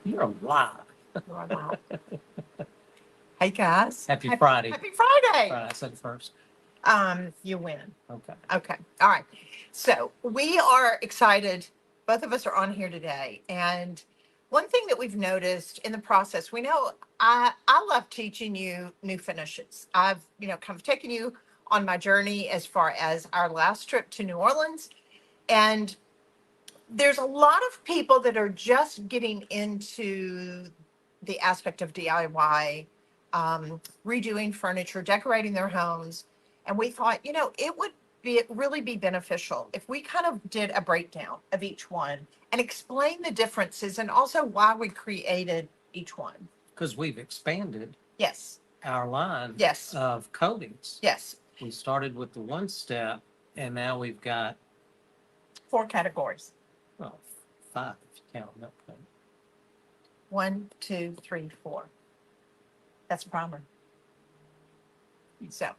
You're alive. You're alive. Hey guys. Happy Friday. Happy Friday. Friday, I said first. You win. Okay. Okay. All right. So we are excited. Both of us are on here today. And one thing that we've noticed in the process, we know I love teaching you new finishes. I've, kind of taken you on my journey as far as our last trip to New Orleans. And there's a lot of people that are just getting into the aspect of DIY, redoing furniture, decorating their homes. And we thought, it would really be beneficial if we kind of did a breakdown of each one and explain the differences and also why we created each one. Because we've expanded Yes. our line Yes. of coatings. Yes. We started with the one step, and now we've got 4 categories. well, 5 if you count milk paint. 1, 2, 3, 4. That's primer. So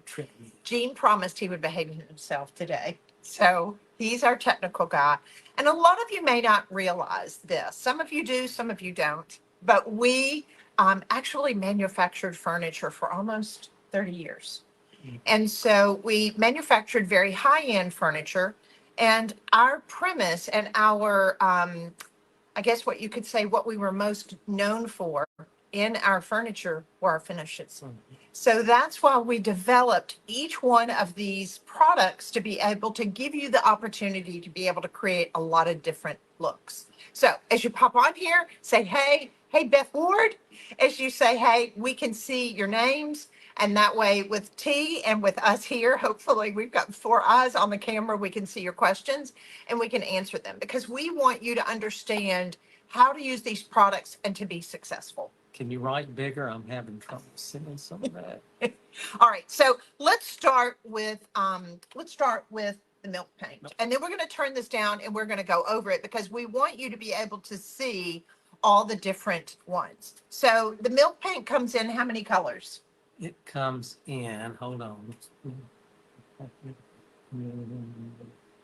Gene promised he would behave himself today. So he's our technical guy. And a lot of you may not realize this. Some of you do, some of you don't. But we actually manufactured furniture for almost 30 years. And so we manufactured very high-end furniture. And our premise and our, I guess what you could say, what we were most known for in our furniture were our finishes. So that's why we developed each one of these products to be able to give you the opportunity to be able to create a lot of different looks. So as you pop on here, say, hey, Beth Ward. As you say, hey, we can see your names. And that way with T and with us here, hopefully we've got 4 eyes on the camera. We can see your questions and we can answer them because we want you to understand how to use these products and to be successful. Can you write bigger? I'm having trouble seeing some of that. All right, so let's start with the milk paint, and then we're going to turn this down and we're going to go over it because we want you to be able to see all the different ones. So the milk paint comes in how many colors? It comes in, hold on,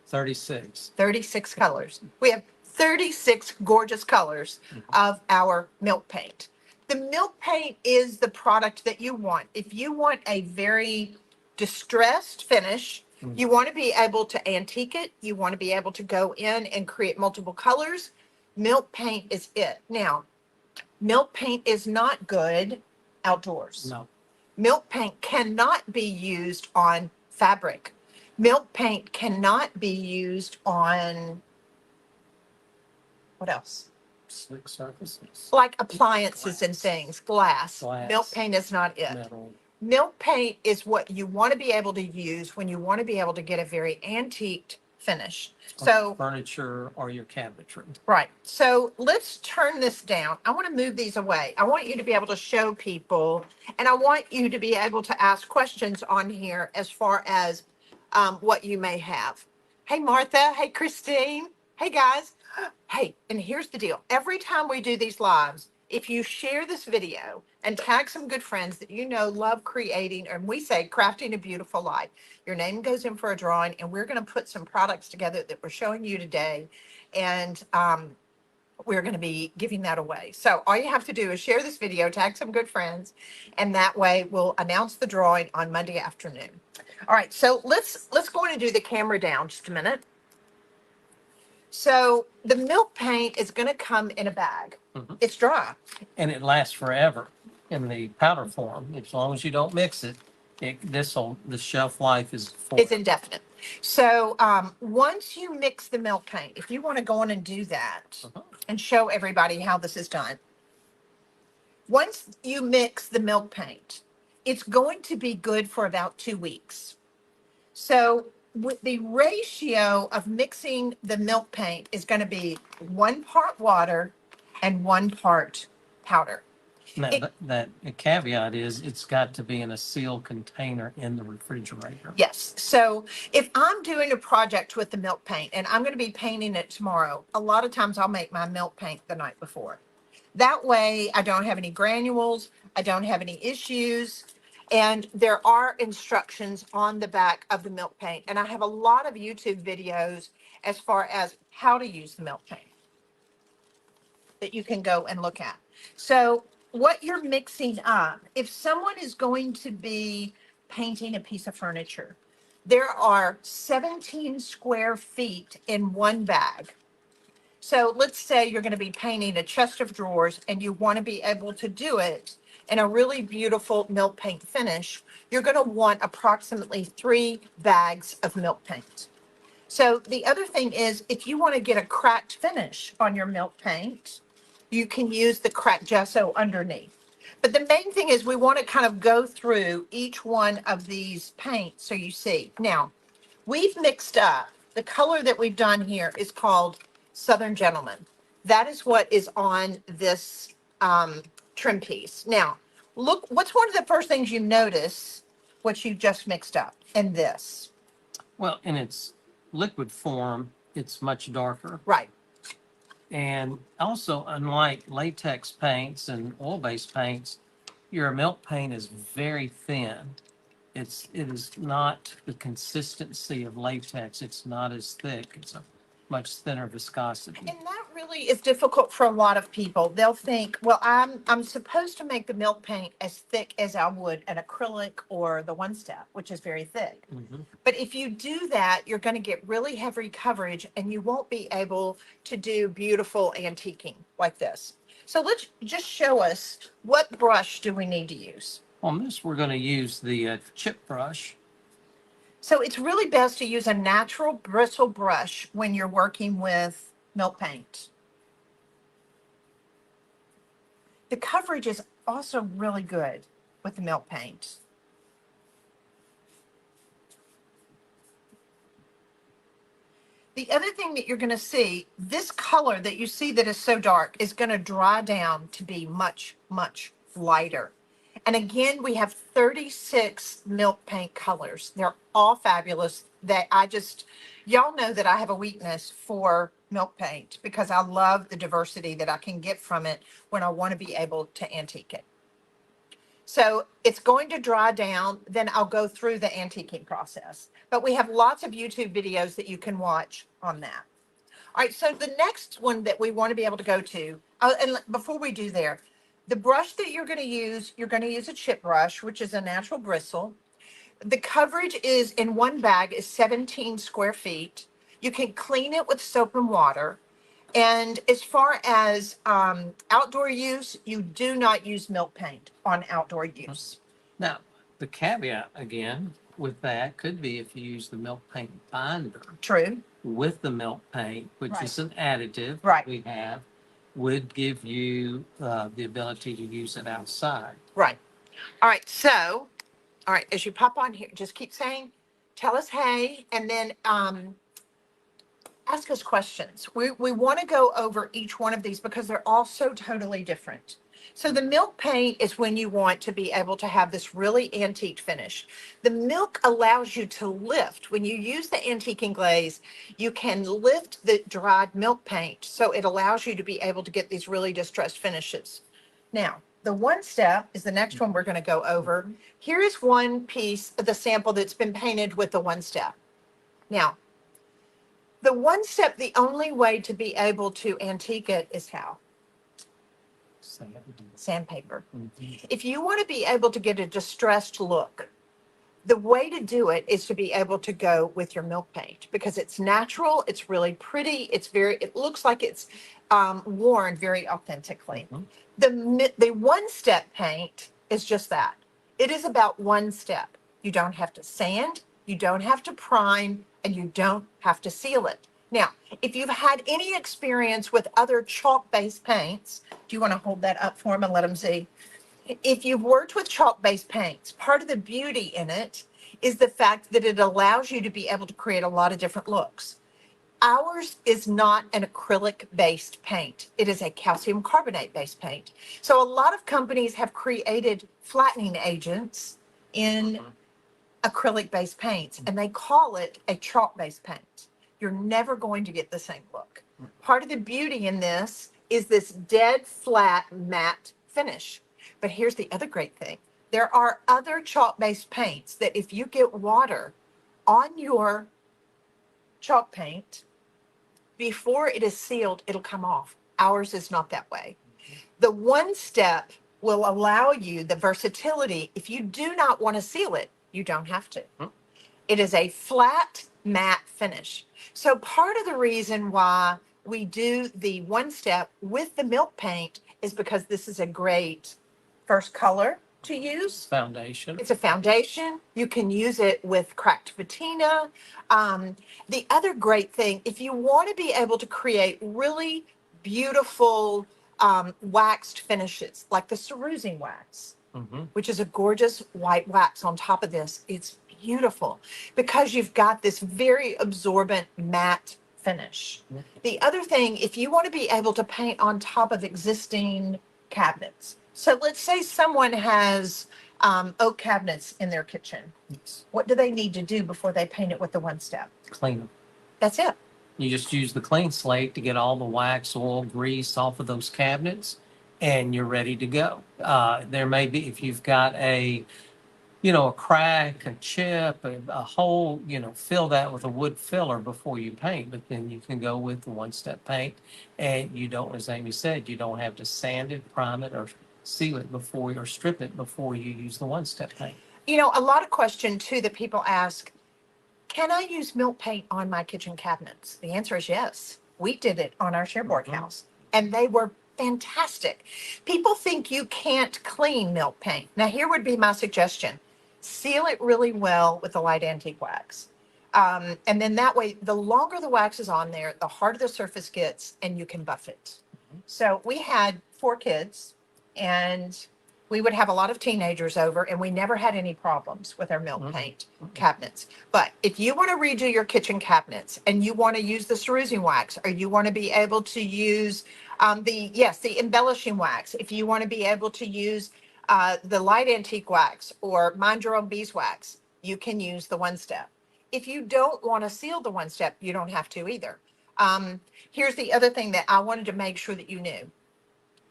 36. 36 colors. We have 36 gorgeous colors of our milk paint. The milk paint is the product that you want. If you want a very distressed finish, you want to be able to antique it. You want to be able to go in and create multiple colors. Milk paint is it. Now, milk paint is not good outdoors. No. Milk paint cannot be used on fabric. Milk paint cannot be used on, what else? Slick surfaces. Like appliances and things, glass. Milk paint is not it. Metal. Milk paint is what you want to be able to use when you want to be able to get a very antiqued finish. So furniture or your cabinetry. Right. So let's turn this down. I want to move these away. I want you to be able to show people, and I want you to be able to ask questions on here as far as what you may have. Hey, Martha. Hey, Christine. Hey, guys. Hey, and here's the deal. Every time we do these lives, if you share this video and tag some good friends that you know love creating, and we say crafting a beautiful life, your name goes in for a drawing, and we're going to put some products together that we're showing you today, and we're going to be giving that away. So all you have to do is share this video, tag some good friends, and that way we'll announce the drawing on Monday afternoon. All right, so let's go in and do the camera down just a minute. So the milk paint is going to come in a bag. Mm-hmm. It's dry. And it lasts forever in the powder form. As long as you don't mix it, the shelf life is It's indefinite. So once you mix the milk paint, if you want to go on and do that and show everybody how this is done. Once you mix the milk paint, it's going to be good for about 2 weeks. So with the ratio of mixing the milk paint is going to be 1 part water and 1 part powder. That caveat is it's got to be in a sealed container in the refrigerator. Yes. So if I'm doing a project with the milk paint and I'm going to be painting it tomorrow, a lot of times I'll make my milk paint the night before. That way I don't have any granules. I don't have any issues. And there are instructions on the back of the milk paint. And I have a lot of YouTube videos as far as how to use the milk paint. that you can go and look at. So what you're mixing up, if someone is going to be painting a piece of furniture, there are 17 square feet in one bag. So let's say you're going to be painting a chest of drawers and you want to be able to do it in a really beautiful milk paint finish. You're going to want approximately 3 bags of milk paint. So the other thing is, if you want to get a cracked finish on your milk paint, you can use the cracked gesso underneath. But the main thing is we want to kind of go through each one of these paints so you see. Now, we've mixed up, the color that we've done here is called Southern Gentleman. That is what is on this trim piece. Now, look, what's one of the first things you notice what you just mixed up in this? Well, in its liquid form, it's much darker. Right. And also, unlike latex paints and oil-based paints, your milk paint is very thin. It is not the consistency of latex. It's not as thick. It's a much thinner viscosity. And that really is difficult for a lot of people. They'll think, well, I'm supposed to make the milk paint as thick as I would an acrylic or the one step, which is very thick. Mhm. But if you do that, you're going to get really heavy coverage and you won't be able to do beautiful antiquing like this. So let's just show us, what brush do we need to use? On this, we're going to use the chip brush. So it's really best to use a natural bristle brush when you're working with milk paint. The coverage is also really good with the milk paint. The other thing that you're going to see, this color that you see that is so dark is going to dry down to be much, much lighter. And again, we have 36 milk paint colors. They're all fabulous. Y'all know that I have a weakness for milk paint because I love the diversity that I can get from it when I want to be able to antique it. So it's going to dry down, then I'll go through the antiquing process. But we have lots of YouTube videos that you can watch on that. All right, so the next one that we want to be able to go to, and before we do there, the brush that you're going to use a chip brush, which is a natural bristle. The coverage is in one bag is 17 square feet. You can clean it with soap and water. And as far as outdoor use, you do not use milk paint on outdoor use. Now, the caveat again with that could be if you use the milk paint binder True. with the milk paint, which Right. is an additive Right. we have, would give you the ability to use it outside. Right. All right. So, all right, as you pop on here, just keep saying, tell us hey, and then ask us questions. We want to go over each one of these because they're all so totally different. So the milk paint is when you want to be able to have this really antique finish. The milk allows you to lift. When you use the antiquing glaze, you can lift the dried milk paint. So it allows you to be able to get these really distressed finishes. Now, the one step is the next one we're going to go over. Here is one piece of the sample that's been painted with the one step. Now, the one step, the only way to be able to antique it is how? Sandpaper. Mhm. If you want to be able to get a distressed look, the way to do it is to be able to go with your milk paint because it's natural, it's really pretty, it looks like it's worn very authentically. Mhm. The one step paint is just that. It is about one step. You don't have to sand, you don't have to prime, and you don't have to seal it. Now, if you've had any experience with other chalk-based paints, do you want to hold that up for them and let them see? If you've worked with chalk-based paints, part of the beauty in it is the fact that it allows you to be able to create a lot of different looks. Ours is not an acrylic-based paint. It is a calcium carbonate-based paint. So a lot of companies have created flattening agents in acrylic-based paints, and they call it a chalk-based paint. You're never going to get the same look. Part of the beauty in this is this dead flat matte finish. But here's the other great thing. There are other chalk-based paints that if you get water on your chalk paint, before it is sealed, it'll come off. Ours is not that way. The one step will allow you the versatility. If you do not want to seal it, you don't have to. It is a flat matte finish. So part of the reason why we do the one step with the milk paint is because this is a great first color to use. Foundation. It's a foundation. You can use it with cracked patina. The other great thing, if you want to be able to create really beautiful waxed finishes, like the cerusing wax, which is a gorgeous white wax on top of this, it's beautiful because you've got this very absorbent matte finish. The other thing, if you want to be able to paint on top of existing cabinets, so let's say someone has oak cabinets in their kitchen. Yes. What do they need to do before they paint it with the one step? Clean them. That's it. You just use the clean slate to get all the wax, oil, grease off of those cabinets, and you're ready to go. There may be, if you've got a crack, a chip, a hole, fill that with a wood filler before you paint, but then you can go with the one-step paint, and you don't, as Amy said, you don't have to sand it, prime it, or seal it or strip it before you use the one-step paint. A lot of question too that people ask, can I use milk paint on my kitchen cabinets? The answer is yes. We did it on our Cherbourg house, and they were fantastic. People think you can't clean milk paint. Now, here would be my suggestion. Seal it really well with a light antique wax. And then that way, the longer the wax is on there, the harder the surface gets, and you can buff it. So we had 4 kids, and we would have a lot of teenagers over, and we never had any problems with our milk paint cabinets. But if you want to redo your kitchen cabinets and you want to use the cerusing wax, or you want to be able to use the embellishing wax, if you want to be able to use the light antique wax or mind your own beeswax, you can use the one step. If you don't want to seal the one step, you don't have to either. Here's the other thing that I wanted to make sure that you knew.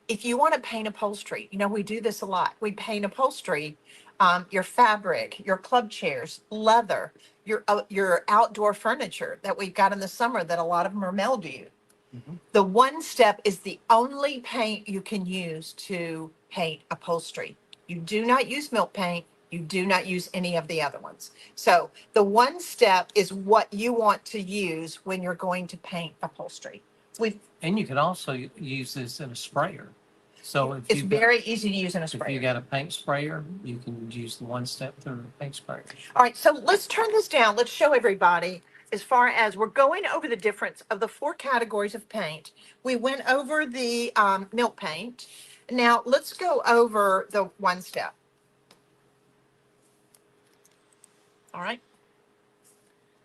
If you want to paint upholstery, we do this a lot. We paint upholstery, your fabric, your club chairs, leather, your outdoor furniture that we've got in the summer that a lot of them are mildew. The one step is the only paint you can use to paint upholstery. You do not use milk paint. You do not use any of the other ones. So the one step is what you want to use when you're going to paint upholstery. And you can also use this in a sprayer. So it's very easy to use in a sprayer. If you got a paint sprayer, you can use the one step through the paint sprayer. All right, so let's turn this down. Let's show everybody as far as we're going over the difference of the 4 categories of paint. We went over the milk paint. Now let's go over the one step. All right.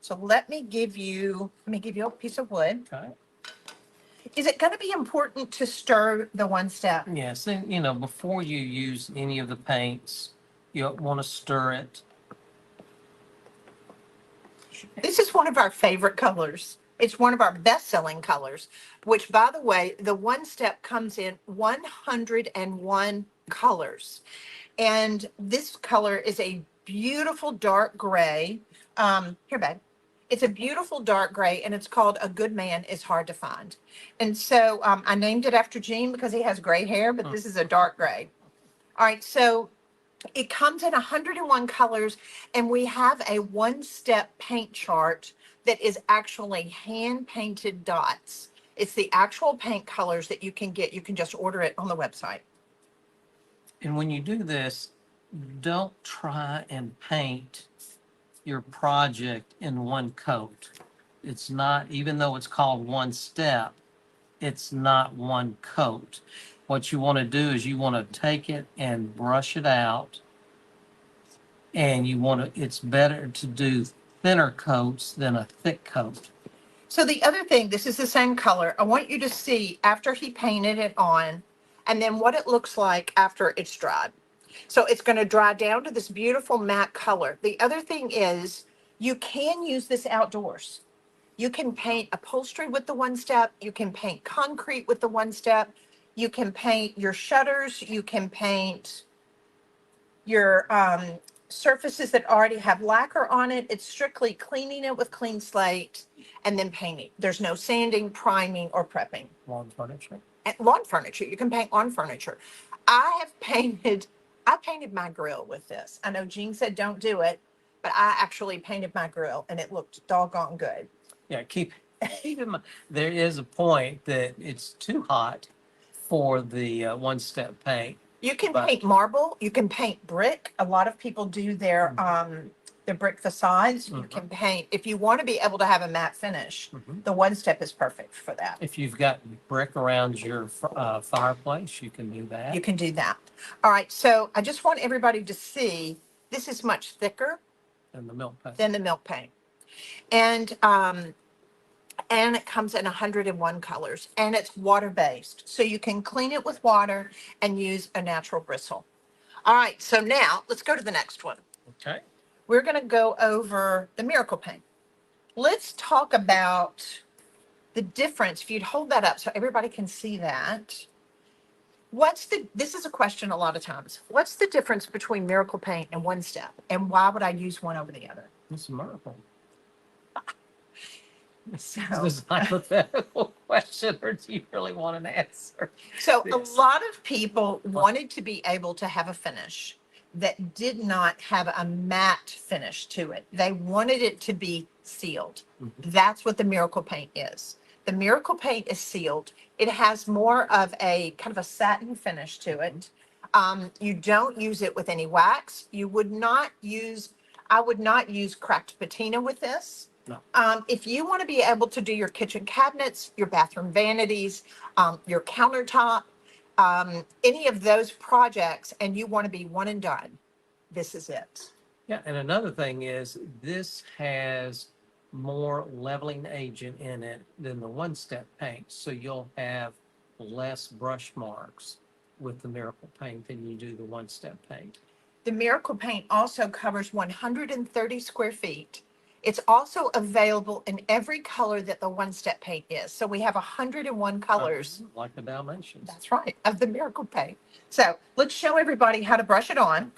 So let me give you a piece of wood. Okay. Is it going to be important to stir the one step? Yes, and before you use any of the paints, you want to stir it. This is one of our favorite colors. It's one of our best-selling colors, which, by the way, the one step comes in 101 colors. And this color is a beautiful dark gray. Here, babe. It's a beautiful dark gray, and it's called A Good Man Is Hard to Find. And so I named it after Gene because he has gray hair, but this is a dark gray. All right, so it comes in 101 colors, and we have a one-step paint chart that is actually hand-painted dots. It's the actual paint colors that you can get. You can just order it on the website. And when you do this, don't try and paint your project in one coat. It's not, even though it's called one step, it's not one coat. What you want to do is you want to take it and brush it out, and it's better to do thinner coats than a thick coat. So the other thing, this is the same color. I want you to see after he painted it on, and then what it looks like after it's dried. So it's going to dry down to this beautiful matte color. The other thing is you can use this outdoors. You can paint upholstery with the one step. You can paint concrete with the one step. You can paint your shutters. You can paint your surfaces that already have lacquer on it. It's strictly cleaning it with clean slate and then painting. There's no sanding, priming, or prepping. Lawn furniture. And lawn furniture, you can paint lawn furniture. I painted my grill with this. I know Jean said don't do it, but I actually painted my grill and it looked doggone good. Yeah, keep in mind, there is a point that it's too hot for the one-step paint. You can But- paint marble, you can paint brick. A lot of people do their brick facades. You can paint, if you want to be able to have a matte finish, the one step is perfect for that. If you've got brick around your fireplace, you can do that. You can do that. All right, so I just want everybody to see, this is much thicker And the milk paint. than the milk paint. And it comes in 101 colors and it's water-based. So you can clean it with water and use a natural bristle. All right, so now let's go to the next one. Okay. We're going to go over the Miracle Paint. Let's talk about the difference. If you'd hold that up so everybody can see that. This is a question a lot of times. What's the difference between Miracle Paint and One Step? And why would I use one over the other? It's a miracle. So, Is this a hypothetical question, or do you really want an answer? so a Yes. lot of people wanted to be able to have a finish that did not have a matte finish to it. They wanted it to be sealed. That's what the Miracle Paint is. The Miracle Paint is sealed. It has more of a kind of a satin finish to it. You don't use it with any wax. I would not use cracked patina with this. No. If you want to be able to do your kitchen cabinets, your bathroom vanities, your countertop, any of those projects, and you want to be one and done, this is it. Yeah, and another thing is this has more leveling agent in it than the one-step paint. So you'll have less brush marks with the Miracle Paint than you do the one-step paint. The Miracle Paint also covers 130 square feet. It's also available in every color that the One Step Paint is. So we have 101 colors. Like the Dalmatians. That's right, of the Miracle Paint. So let's show everybody how to brush it on.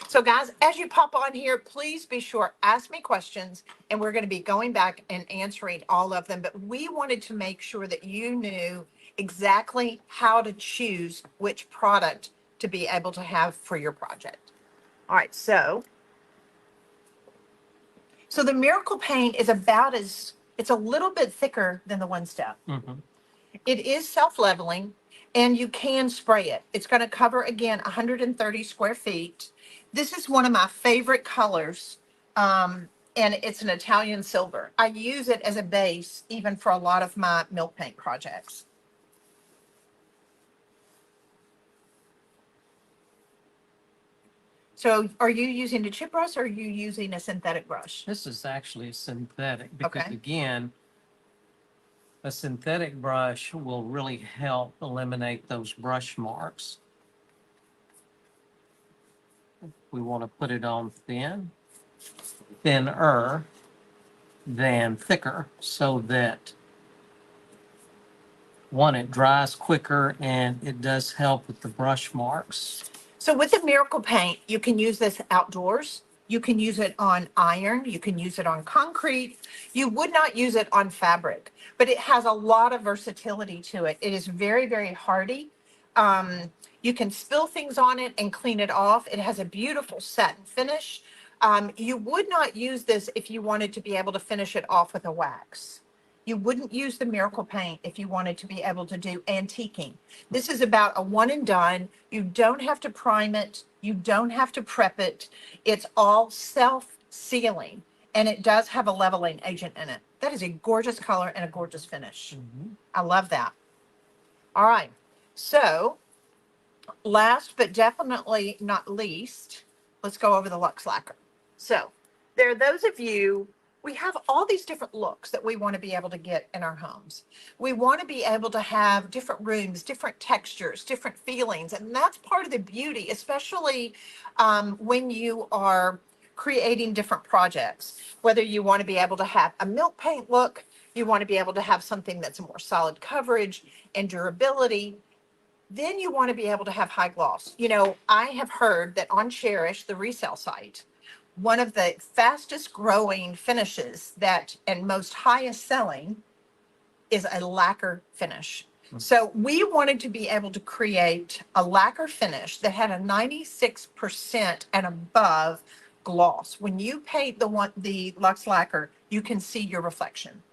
So guys, as you pop on here, please be sure, ask me questions, and we're going to be going back and answering all of them. But we wanted to make sure that you knew exactly how to choose which product to be able to have for your project. All right, so the Miracle Paint is it's a little bit thicker than the One Step. It is self-leveling, and you can spray it. It's going to cover, again, 130 square feet. This is one of my favorite colors, and it's an Italian silver. I use it as a base even for a lot of my milk paint projects. So are you using a chip brush or are you using a synthetic brush? This is actually synthetic because, Okay. again, a synthetic brush will really help eliminate those brush marks. We want to put it on thinner than thicker, so that one, it dries quicker and it does help with the brush marks. So with the Miracle Paint, you can use this outdoors. You can use it on iron. You can use it on concrete. You would not use it on fabric, but it has a lot of versatility to it. It is very, very hardy. You can spill things on it and clean it off. It has a beautiful satin finish. You would not use this if you wanted to be able to finish it off with a wax. You wouldn't use the Miracle Paint if you wanted to be able to do antiquing. This is about a one and done. You don't have to prime it. You don't have to prep it. It's all self-sealing, and it does have a leveling agent in it. That is a gorgeous color and a gorgeous finish. I love that. All right. So last but definitely not least, let's go over the Luxe lacquer. So there are those of you, we have all these different looks that we want to be able to get in our homes. We want to be able to have different rooms, different textures, different feelings. And that's part of the beauty, especially when you are creating different projects, whether you want to be able to have a milk paint look, you want to be able to have something that's a more solid coverage and durability. Then you want to be able to have high gloss. You know, I have heard that on Cherish, the resale site, one of the fastest growing finishes that and most highest selling is a lacquer finish. So we wanted to be able to create a lacquer finish that had a 96% and above gloss. When you paint the Luxe lacquer, you can see your reflection.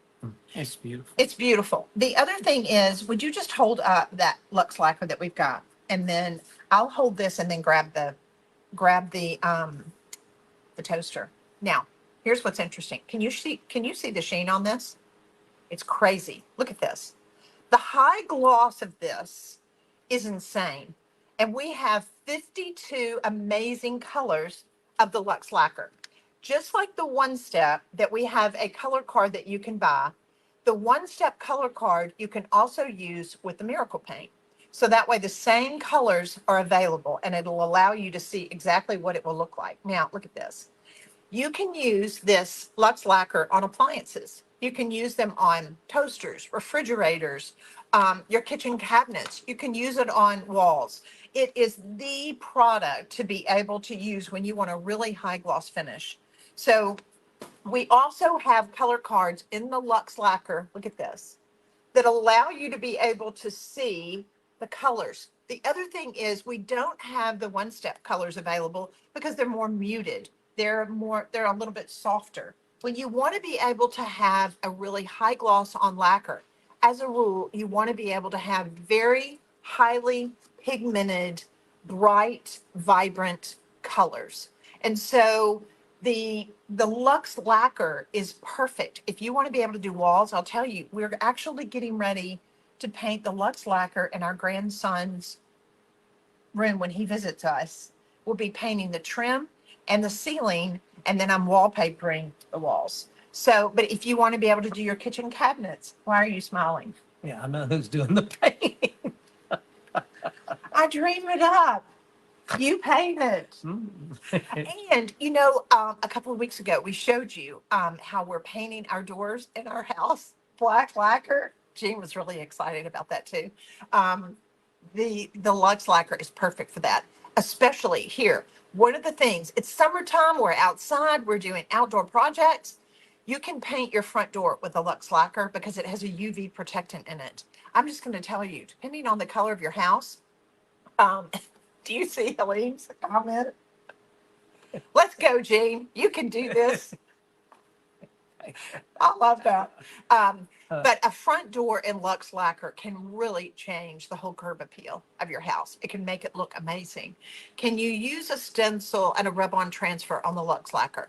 It's beautiful. It's beautiful. The other thing is, would you just hold up that Luxe lacquer that we've got? And then I'll hold this and then grab the toaster. Now, here's what's interesting. Can you see the sheen on this? It's crazy. Look at this. The high gloss of this is insane. And we have 52 amazing colors of the Luxe lacquer. Just like the one step that we have a color card that you can buy, the one step color card you can also use with the Miracle Paint. So that way the same colors are available and it'll allow you to see exactly what it will look like. Now, look at this. You can use this Luxe lacquer on appliances. You can use them on toasters, refrigerators, your kitchen cabinets. You can use it on walls. It is the product to be able to use when you want a really high gloss finish. So we also have color cards in the Luxe lacquer. Look at this, that allow you to be able to see the colors. The other thing is we don't have the one-step colors available because they're more muted. They're a little bit softer. When you want to be able to have a really high gloss on lacquer, as a rule, you want to be able to have very highly pigmented, bright, vibrant colors. And so the Luxe lacquer is perfect. If you want to be able to do walls, I'll tell you, we're actually getting ready to paint the Luxe lacquer in our grandson's room when he visits us. We'll be painting the trim and the ceiling, and then I'm wallpapering the walls. So, but if you want to be able to do your kitchen cabinets, why are you smiling? Yeah, I know who's doing the painting. I dream it up. You paint it. And you know, a couple of weeks ago, we showed you how we're painting our doors in our house black lacquer. Jean was really excited about that too. The Luxe lacquer is perfect for that, especially here. One of the things, it's summertime, we're outside, we're doing outdoor projects. You can paint your front door with a Luxe lacquer because it has a UV protectant in it. I'm just going to tell you, depending on the color of your house, do you see Helene's comment? Let's go, Jean. You can do this. I love that. But a front door in Luxe lacquer can really change the whole curb appeal of your house. It can make it look amazing. Can you use a stencil and a rub-on transfer on the Luxe lacquer?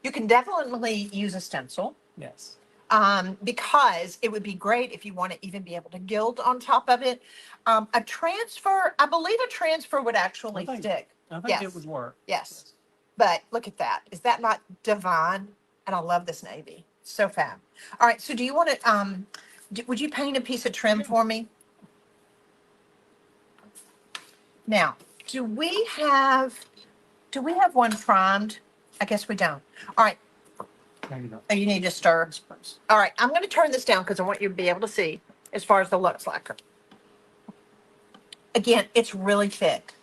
You can definitely use a stencil. Yes. Because it would be great if you want to even be able to gild on top of it. A transfer, I believe a transfer would actually stick. I think Yes. it would work. Yes. But look at that. Is that not divine? And I love this navy. So fab. All right. So do you want to, would you paint a piece of trim for me? Now, do we have one primed? I guess we don't. All right. There you go. Oh, you need to stir. All right. I'm going to turn this down because I want you to be able to see as far as the Luxe lacquer. Again, it's really thick.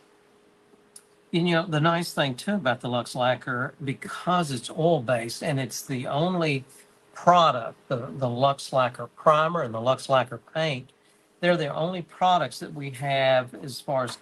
You know, the nice thing too about the Luxe lacquer, because it's oil-based and it's the only product, the Luxe lacquer primer and the Luxe lacquer paint, they're the only products that we have as far as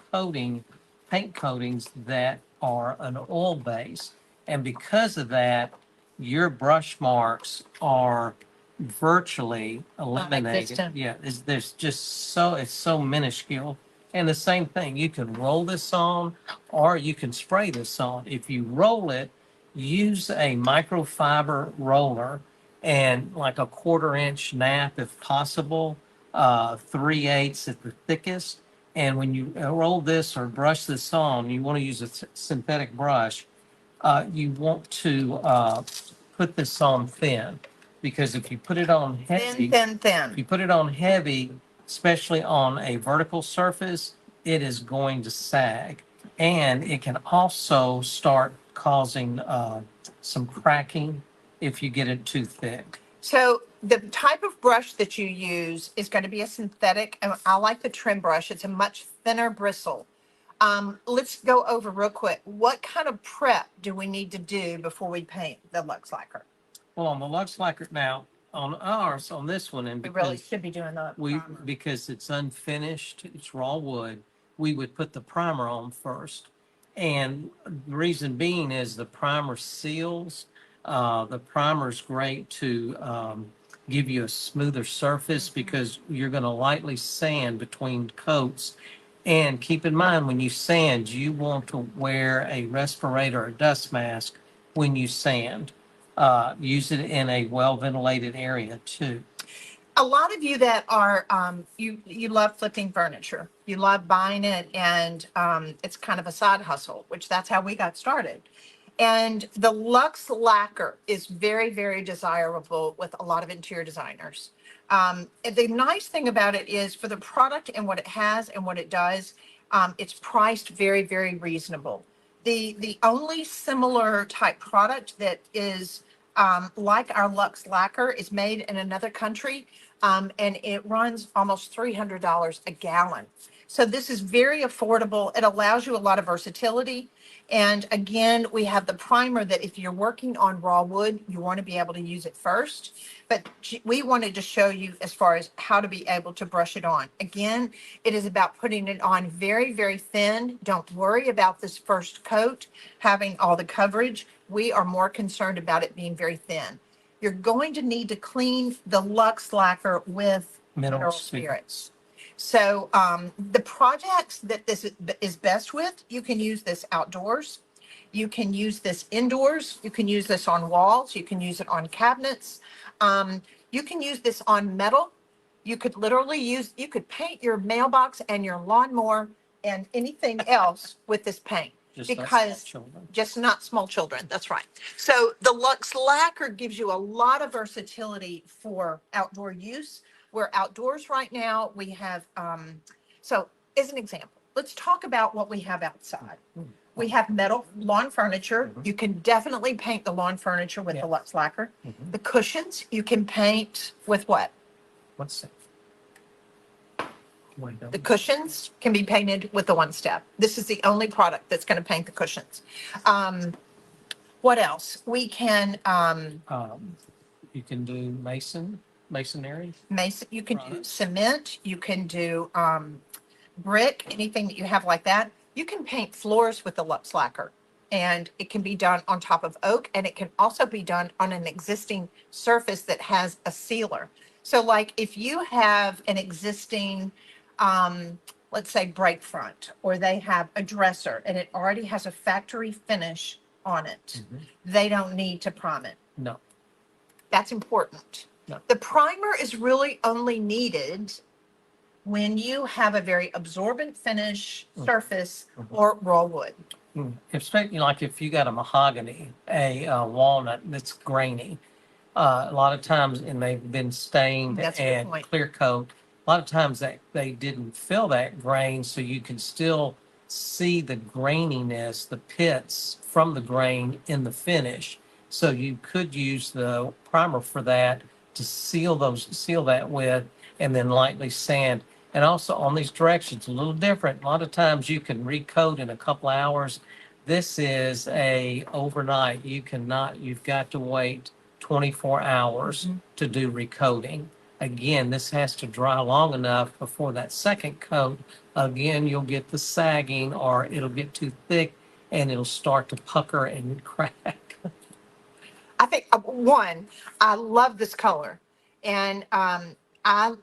paint coatings that are an oil base. And because of that, your brush marks are virtually eliminated. Non-existent. Yeah, it's so minuscule. And the same thing, you can roll this on or you can spray this on. If you roll it, use a microfiber roller and like a 1/4 inch nap if possible, 3/8 at the thickest. And when you roll this or brush this on, you want to use a synthetic brush. You want to put this on thin, because if you put it on heavy, if you put it on heavy, especially on a vertical surface, it is going to sag. And it can also start causing some cracking if you get it too thick. So the type of brush that you use is going to be a synthetic, and I like the trim brush. It's a much thinner bristle. Let's go over real quick. What kind of prep do we need to do before we paint the Lux Lacquer? Well, on the Lux Lacquer now, on ours, on this one, and We really because should be doing the primer. because it's unfinished, it's raw wood, we would put the primer on first. And the reason being is the primer seals. The primer's great to give you a smoother surface because you're going to lightly sand between coats. And keep in mind, when you sand, you want to wear a respirator or dust mask when you sand. Use it in a well ventilated area too. A lot of you that are you love flipping furniture, you love buying it, and it's kind of a side hustle, which that's how we got started. And the Lux Lacquer is very, very desirable with a lot of interior designers. And the nice thing about it is for the product and what it has and what it does, it's priced very, very reasonable. The only similar type product that is like our Lux Lacquer is made in another country, and it runs almost $300 a gallon. So this is very affordable. It allows you a lot of versatility. And again, we have the primer that if you're working on raw wood, you want to be able to use it first. But we wanted to show you as far as how to be able to brush it on. Again, it is about putting it on very, very thin. Don't worry about this first coat having all the coverage. We are more concerned about it being very thin. You're going to need to clean the Lux Lacquer with mineral spirits. So the projects that this is best with, you can use this outdoors. You can use this indoors. You can use this on walls. You can use it on cabinets. You can use this on metal. You could literally you could paint your mailbox and your lawnmower and anything else with this paint. Just not small children. That's right. So the Lux Lacquer gives you a lot of versatility for outdoor use. We're outdoors right now. We have, so as an example, let's talk about what we have outside. We have metal lawn furniture. You can definitely paint the lawn furniture with the Lux Lacquer. The cushions you can paint with what? What's that? The cushions can be painted with the one step. This is the only product that's going to paint the cushions. What else? We can, You can do masonry. you can do cement, you can do brick, anything that you have like that. You can paint floors with the Lux Lacquer, and it can be done on top of oak, and it can also be done on an existing surface that has a sealer. So like if you have an existing, let's say break front, or they have a dresser and it already has a factory finish on it, they don't need to prime it. No. That's important. No. The primer is really only needed when you have a very absorbent finish surface or raw wood. Especially like if you got a mahogany, a walnut that's grainy, a lot of times, and they've been stained That's a good and point. clear coat. A lot of times they didn't fill that grain, so you can still see the graininess, the pits from the grain in the finish. So you could use the primer for that to seal that with, and then lightly sand. And also on these directions, a little different. A lot of times you can recoat in a couple hours. This is a overnight. You've got to wait 24 hours to do recoating. Again, this has to dry long enough before that second coat. Again, you'll get the sagging, or it'll get too thick and it'll start to pucker and crack. I think I love this color, and I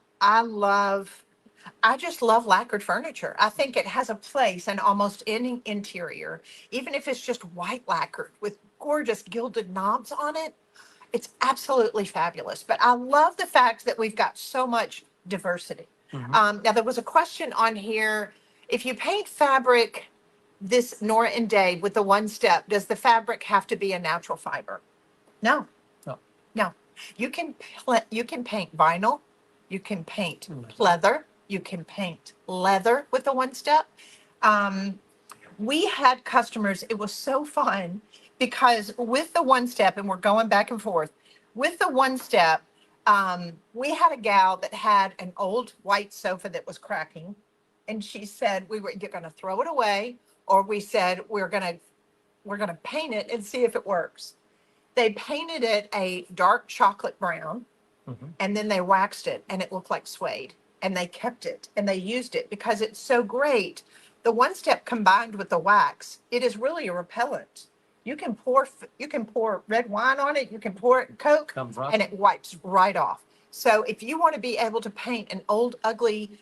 just love lacquered furniture. I think it has a place in almost any interior, even if it's just white lacquered with gorgeous gilded knobs on it. It's absolutely fabulous. But I love the fact that we've got so much diversity. Now, there was a question on here. If you paint fabric this Nora and Day with the one step, does the fabric have to be a natural fiber? No. No. No. You can paint vinyl. You can paint leather. You can paint leather with the one step. We had customers. It was so fun because with the one step, and we're going back and forth with the one step, We had a gal that had an old white sofa that was cracking, and she said we were either going to throw it away, or we said we're going to paint it and see if it works. They painted it a dark chocolate brown, Mhm. and then they waxed it, and it looked like suede. And they kept it and they used it because it's so great. The one step combined with the wax, it is really a repellent. You can pour red wine on it, you can pour it in Coke, Comes right. and it wipes right off. So if you want to be able to paint an old ugly,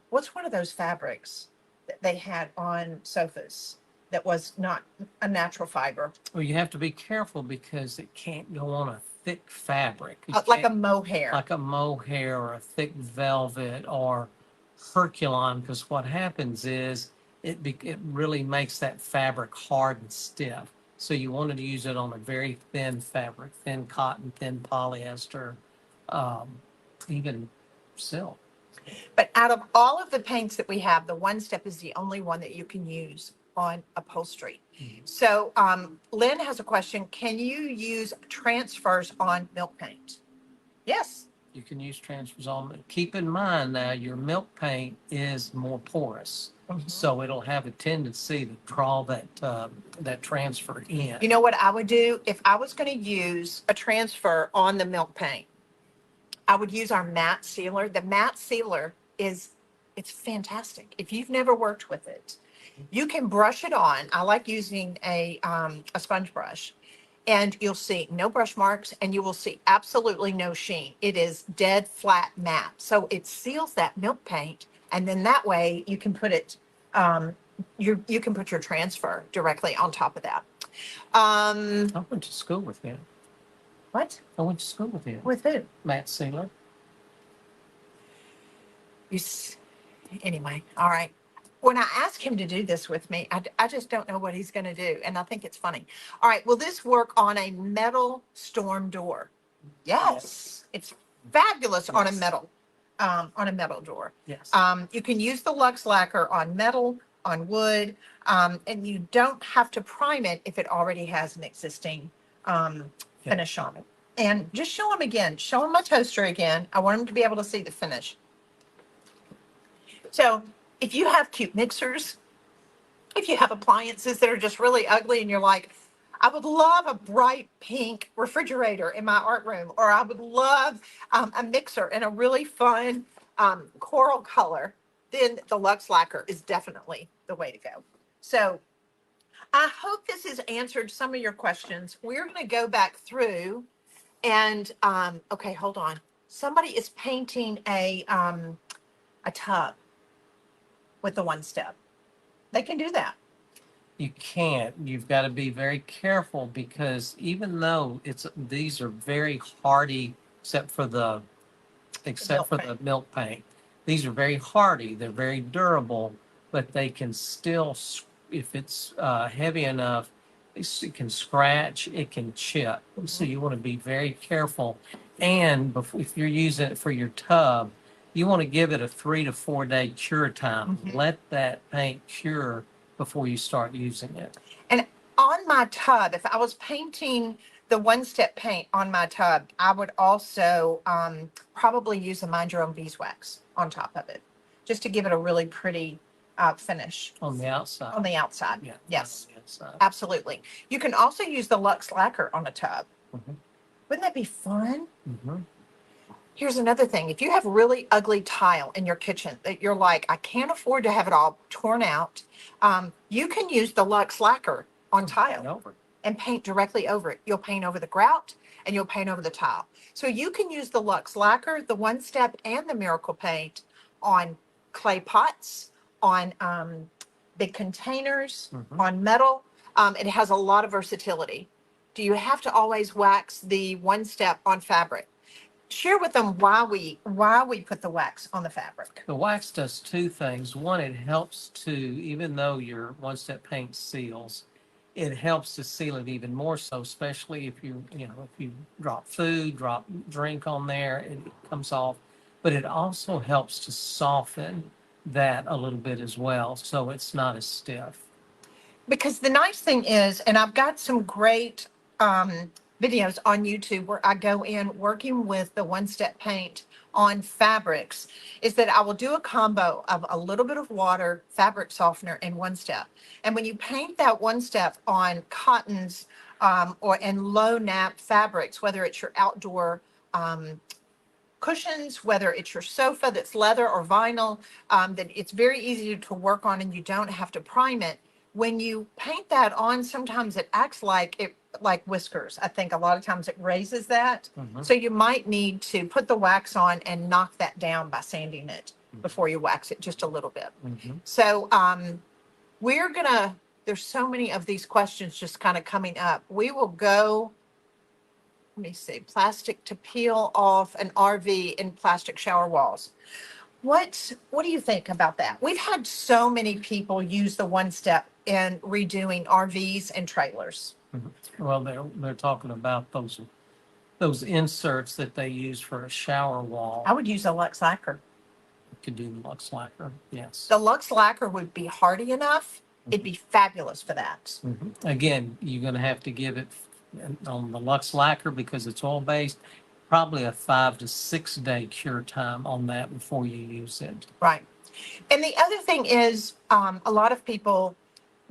what's one of those fabrics that they had on sofas that was not a natural fiber, Well, you have to be careful because it can't go on a thick fabric. It like a can't- mohair? like a mohair or a thick velvet or Herculon, because what happens is it really makes that fabric hard and stiff. So you wanted to use it on a very thin fabric, thin cotton, thin polyester, um, even silk. But out of all of the paints that we have, the one step is the only one that you can use on upholstery. Mhm. So Lynn has a question. Can you use transfers on milk paint? Yes. You can use transfers on. Keep in mind now, your milk paint is more porous, so it'll have a tendency to draw that transfer in. You know what I would do if I was going to use a transfer on the milk paint? I would use our matte sealer. The matte sealer it's fantastic. If you've never worked with it, you can brush it on. I like using a sponge brush, and you'll see no brush marks, and you will see absolutely no sheen. It is dead flat matte. So it seals that milk paint, and then that way you can put it, you can put your transfer directly on top of that. I went to school with him. What? I went to school with him. With who? Matt Sealer. You, anyway, all right. When I ask him to do this with me, I just don't know what he's going to do. And I think it's funny. All right. Will this work on a metal storm door? Yes. It's fabulous on a Yes. metal door. Yes. You can use the Luxe lacquer on metal, on wood, and you don't have to prime it if it already has an existing finish on it. And just show him again. Show him my toaster again. I want him to be able to see the finish. So if you have cute mixers, if you have appliances that are just really ugly and you're like, I would love a bright pink refrigerator in my art room, or I would love a mixer in a really fun coral color, then the Luxe lacquer is definitely the way to go. So I hope this has answered some of your questions. We're going to go back through and, okay, hold on. Somebody is painting a tub with the one step. They can do that. You can't. You've got to be very careful because even though these are very hardy, except for the milk paint, these are very hardy. They're very durable, but they can still, if it's heavy enough, it can scratch, it can chip. So you want to be very careful. And if you're using it for your tub, you want to give it a 3 to 4 day cure time. Let that paint cure before you start using it. And on my tub, if I was painting the one step paint on my tub, I would also probably use a Mind Your Own beeswax on top of it, just to give it a really pretty finish On the outside. on the outside. Yeah. Yes, On the outside. absolutely. You can also use the Luxe lacquer on a tub. Mhm. Wouldn't that be fun? Mhm. Here's another thing. If you have really ugly tile in your kitchen that you're like, I can't afford to have it all torn out, you can use the Luxe lacquer on tile Over. and paint directly over it. You'll paint over the grout and you'll paint over the tile. So you can use the Luxe lacquer, the one step, and the miracle paint on clay pots, on big containers, on metal. It has a lot of versatility. Do you have to always wax the one step on fabric? Share with them why we put the wax on the fabric. The wax does two things. One, it helps to, even though your one-step paint seals, it helps to seal it even more so, especially if if you drop food, drop drink on there, it comes off. But it also helps to soften that a little bit as well, so it's not as stiff. Because the nice thing is, and I've got some great videos on YouTube where I go in working with the one-step paint on fabrics, is that I will do a combo of a little bit of water, fabric softener, and one step. And when you paint that one step on cottons or and low nap fabrics, whether it's your outdoor cushions, whether it's your sofa that's leather or vinyl, that it's very easy to work on and you don't have to prime it. When you paint that on, sometimes it acts like whiskers. I think a lot of times it raises that. So you might need to put the wax on and knock that down by sanding it before you wax it just a little bit. So there's so many of these questions just kind of coming up. We will go, let me see, plastic to peel off an RV in plastic shower walls. What do you think about that? We've had so many people use the one step in redoing RVs and trailers. Well, they're talking about those inserts that they use for a shower wall. I would use a Luxe lacquer. You could do the luxe lacquer, yes. The Luxe lacquer would be hardy enough. It'd be fabulous for that. Again, you're going to have to give it on the luxe lacquer because it's oil based. Probably a 5 to 6 day cure time on that before you use it. Right. And the other thing is, a lot of people,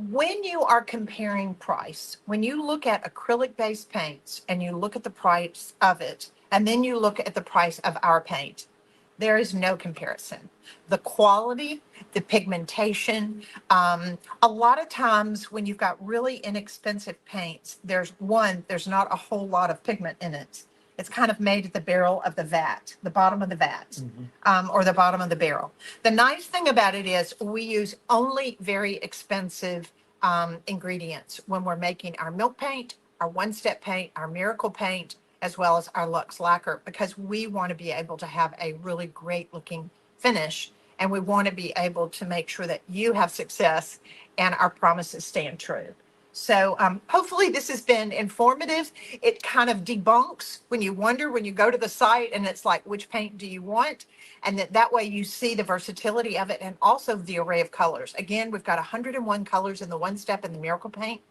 when you are comparing price, when you look at acrylic based paints and you look at the price of it, and then you look at the price of our paint, there is no comparison. The quality, the pigmentation, a lot of times when you've got really inexpensive paints, there's not a whole lot of pigment in it. It's kind of made at the barrel of the vat, the bottom of the vat, or the bottom of the barrel. The nice thing about it is we use only very expensive ingredients when we're making our milk paint, our one-step paint, our miracle paint, as well as our Luxe lacquer, because we want to be able to have a really great looking finish. And we want to be able to make sure that you have success and our promises stand true. So hopefully this has been informative. It kind of debunks when you wonder, when you go to the site and it's like, which paint do you want? And that way you see the versatility of it and also the array of colors. Again, we've got 101 colors in the one step in the miracle paint,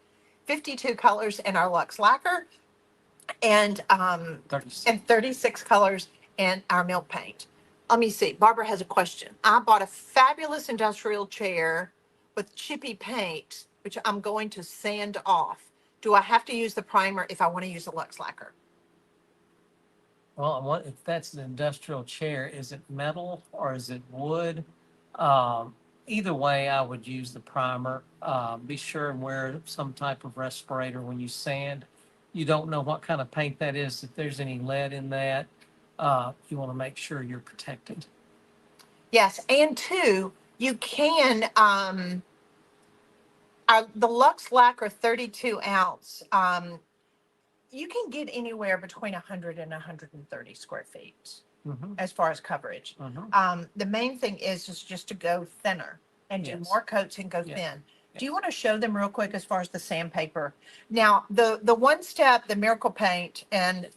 52 colors in our Luxe lacquer, and 36 colors in our milk paint. Let me see. Barbara has a question. I bought a fabulous industrial chair with chippy paint, which I'm going to sand off. Do I have to use the primer if I want to use the Luxe lacquer? Well, if that's an industrial chair, is it metal or is it wood? Either way, I would use the primer. Be sure and wear some type of respirator when you sand. You don't know what kind of paint that is. If there's any lead in that, you want to make sure you're protected. Yes, and two, you can, the Luxe lacquer 32 ounce, you can get anywhere between 100 and 130 square feet as far as coverage. The main thing is just to go thinner and do more coats and go thin. Do you want to show them real quick as far as the sandpaper? Now, the one step, the miracle paint, and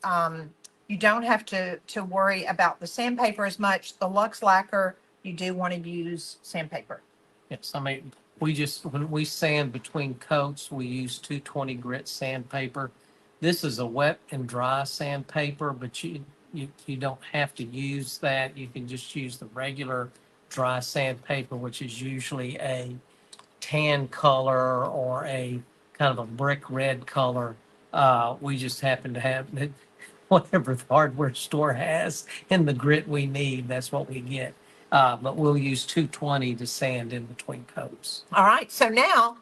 you don't have to worry about the sandpaper as much. The Luxe lacquer, you do want to use sandpaper. Yes, I mean, when we sand between coats, we use 220 grit sandpaper. This is a wet and dry sandpaper, but you don't have to use that. You can just use the regular dry sandpaper, which is usually a tan color or a kind of a brick red color. We just happen to have whatever the hardware store has in the grit we need. That's what we get. But we'll use 220 to sand in between coats. All right. So now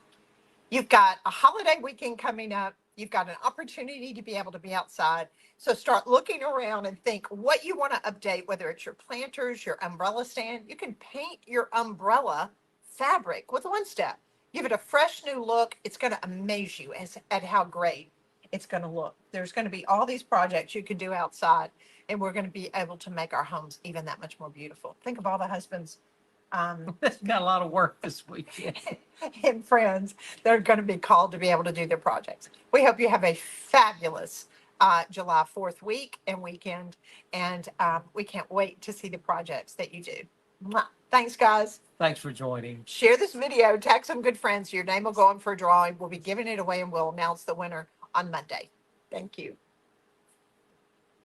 you've got a holiday weekend coming up. You've got an opportunity to be able to be outside. So start looking around and think what you want to update, whether it's your planters, your umbrella stand. You can paint your umbrella fabric with one step. Give it a fresh new look. It's going to amaze you at how great it's going to look. There's going to be all these projects you can do outside, and we're going to be able to make our homes even that much more beautiful. Think of all the husbands got a lot of work this weekend. and friends that are going to be called to be able to do their projects. We hope you have a fabulous July 4th week and weekend, and we can't wait to see the projects that you do. Mwah. Thanks, guys. Thanks for joining. Share this video, tag some good friends. Your name will go in for a drawing. We'll be giving it away, and we'll announce the winner on Monday. Thank you.